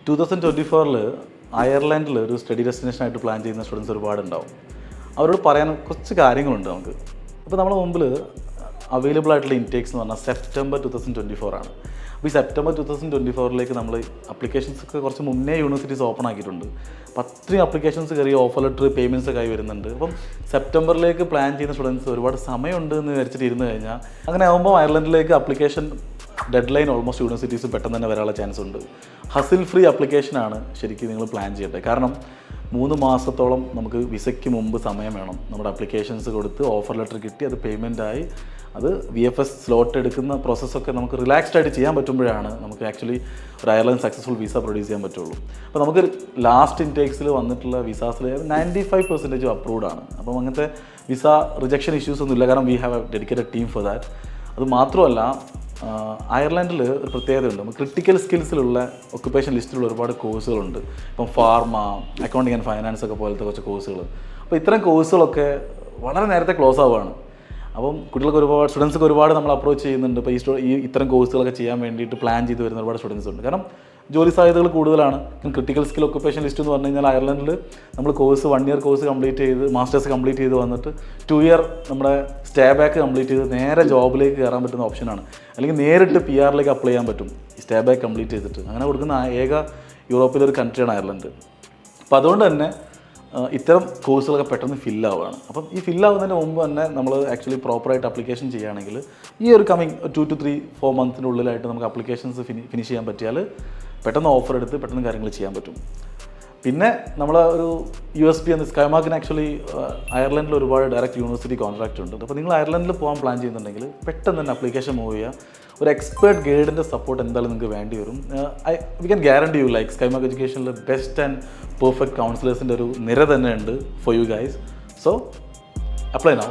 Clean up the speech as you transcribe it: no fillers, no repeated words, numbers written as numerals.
2024 അയർലൻഡിൽ ഒരു study ഡെസ്റ്റിനേഷനായിട്ട് plan ചെയ്യുന്ന സ്റ്റുഡൻസ് ഒരുപാടുണ്ടാവും. അവരോട് പറയാൻ കുറച്ച് കാര്യങ്ങളുണ്ട് നമുക്ക്. അപ്പോൾ നമ്മുടെ മുമ്പിൽ അവൈലബിൾ ആയിട്ടുള്ള ഇൻടേക്സ് എന്ന് പറഞ്ഞാൽ സെപ്റ്റംബർ 2024 ആണ്. അപ്പോൾ ഈ സെപ്റ്റംബർ 2024 നമ്മൾ അപ്ലിക്കേഷൻസ് ഒക്കെ കുറച്ച് മുന്നേ യൂണിവേഴ്സിറ്റീസ് ഓപ്പൺ ആക്കിയിട്ടുണ്ട്. അപ്പോൾ അത്രയും അപ്ലിക്കേഷൻസ് കയറി ഓഫർ ലെറ്റർ പേയ്മെൻറ്റ്സ് ഒക്കെ ആയി വരുന്നുണ്ട്. അപ്പം സെപ്റ്റംബറിലേക്ക് പ്ലാൻ ചെയ്യുന്ന സ്റ്റുഡൻസ് ഒരുപാട് സമയമുണ്ട് എന്ന് വിചാരിച്ചിട്ട് ഇരുന്ന് കഴിഞ്ഞാൽ അങ്ങനെ ആകുമ്പോൾ അയർലൻഡിലേക്ക് application deadline almost universities പെട്ടെന്ന് തന്നെ വരാനുള്ള ചാൻസ് ഉണ്ട്. ഹസിൽ ഫ്രീ അപ്ലിക്കേഷനാണ് ശരിക്കും നിങ്ങൾ പ്ലാൻ ചെയ്യേണ്ടത്. കാരണം 3 മാസത്തോളം നമുക്ക് വിസയ്ക്ക് മുമ്പ് സമയം വേണം. നമ്മുടെ അപ്ലിക്കേഷൻസ് കൊടുത്ത് ഓഫർ ലെറ്റർ കിട്ടി അത് പേയ്മെൻറ്റായി അത് VFS സ്ലോട്ട് എടുക്കുന്ന പ്രോസസ്സൊക്കെ നമുക്ക് റിലാക്സ്ഡ് ആയിട്ട് ചെയ്യാൻ പറ്റുമ്പോഴാണ് നമുക്ക് ആക്ച്വലി ഒരു അയർലൻഡ് സക്സസ്ഫുൾ വിസ പ്രൊഡ്യൂസ് ചെയ്യാൻ പറ്റുള്ളൂ. അപ്പോൾ നമുക്ക് ലാസ്റ്റ് ഇൻടേക്സിൽ വന്നിട്ടുള്ള വിസാസിൽ 95% അപ്രൂവ്ഡ് ആണ്. അപ്പം അങ്ങനത്തെ വിസ റിജക്ഷൻ ഇഷ്യൂസ് ഒന്നും ഇല്ല. കാരണം we have A dedicated team for that. അത് മാത്രമല്ല അയർലൻഡിൽ ഒരു പ്രത്യേകതയുണ്ട്. നമുക്ക് ക്രിട്ടിക്കൽ സ്കിൽസിലുള്ള ഒക്കുപ്പേഷൻ ലിസ്റ്റിലുള്ള ഒരുപാട് കോഴ്സുകളുണ്ട്. ഇപ്പം ഫാർമ, അക്കൗണ്ടിങ് ആൻഡ് ഫൈനാൻസ് ഒക്കെ പോലത്തെ കുറച്ച് കോഴ്സുകൾ. അപ്പോൾ ഇത്തരം കോഴ്സുകളൊക്കെ വളരെ നേരത്തെ ക്ലോസ് ആവുകയാണ്. അപ്പം കുട്ടികൾക്ക് ഒരുപാട് സ്റ്റുഡൻസൊക്കെ ഒരുപാട് നമ്മൾ അപ്രോച്ച് ചെയ്യുന്നുണ്ട്. ഇപ്പോൾ ഈ ഇത്തരം കോഴ്സുകളൊക്കെ ചെയ്യാൻ വേണ്ടിയിട്ട് പ്ലാൻ ചെയ്ത് വരുന്ന ഒരുപാട് സ്റ്റുഡൻസ് ഉണ്ട്. കാരണം ജോലി സാധ്യതകൾ കൂടുതലാണ്. ക്രിട്ടിക്കൽ സ്കിൽ ഒക്കുപ്പേഷൻ ലിസ്റ്റ് എന്ന് പറഞ്ഞു കഴിഞ്ഞാൽ അയർലൻഡിൽ നമ്മൾ കോഴ്സ് 1 ഇയർ കോഴ്സ് കംപ്ലീറ്റ് ചെയ്ത് മാസ്റ്റേഴ്സ് കംപ്ലീറ്റ് ചെയ്ത് വന്നിട്ട് 2 ഇയർ നമ്മുടെ സ്റ്റേ ബാക്ക് കംപ്ലീറ്റ് ചെയ്ത് നേരെ ജോബിലേക്ക് കയറാൻ പറ്റുന്ന ഓപ്ഷനാണ്. അല്ലെങ്കിൽ നേരിട്ട് PR അപ്ലൈ ചെയ്യാൻ പറ്റും ഈ സ്റ്റേ ബാക്ക് കംപ്ലീറ്റ് ചെയ്തിട്ട്. അങ്ങനെ കൊടുക്കുന്ന ഏക യൂറോപ്പിലൊരു കൺട്രിയാണ് അയർലൻഡ്. അപ്പോൾ അതുകൊണ്ട് തന്നെ ഇത്തരം കോഴ്സുകളൊക്കെ പെട്ടെന്ന് ഫില്ലാവുകയാണ്. അപ്പം ഈ ഫില്ലാവുന്നതിന് മുമ്പ് തന്നെ നമ്മൾ ആക്ച്വലി പ്രോപ്പറായിട്ട് അപ്ലിക്കേഷൻ ചെയ്യുകയാണെങ്കിൽ ഈ ഒരു കമ്മിങ് 2 to 3-4 മന്ത്സിൻ്റെ ഉള്ളിലായിട്ട് നമുക്ക് അപ്ലിക്കേഷൻസ് ഫിനിഷ് ചെയ്യാൻ പറ്റിയാൽ പെട്ടെന്ന് ഓഫർ എടുത്ത് പെട്ടെന്ന് കാര്യങ്ങൾ ചെയ്യാൻ പറ്റും. പിന്നെ നമ്മൾ ഒരു USP എന്ന സ്കൈമാർക്കിന് ആക്ച്വലി അയർലൻഡിൽ ഒരുപാട് ഡയറക്റ്റ് യൂണിവേഴ്സിറ്റി കോൺട്രാക്റ്റ് ഉണ്ട്. അപ്പോൾ നിങ്ങൾ അയർലൻഡിൽ പോകാൻ പ്ലാൻ ചെയ്യുന്നുണ്ടെങ്കിൽ പെട്ടെന്ന് തന്നെ അപ്ലിക്കേഷൻ മൂവ് ചെയ്യുക. ഒരു എക്സ്പേർട്ട് ഗൈഡിൻ്റെ സപ്പോർട്ട് എന്തായാലും നിങ്ങൾക്ക് വേണ്ടി വരും. We can guarantee you like Skymark എഡ്യൂക്കേഷനിൽ ബെസ്റ്റ് ആൻഡ് പെർഫെക്റ്റ് കൗൺസിലേഴ്സിൻ്റെ ഒരു നിര തന്നെ ഉണ്ട് for you guys. So apply now.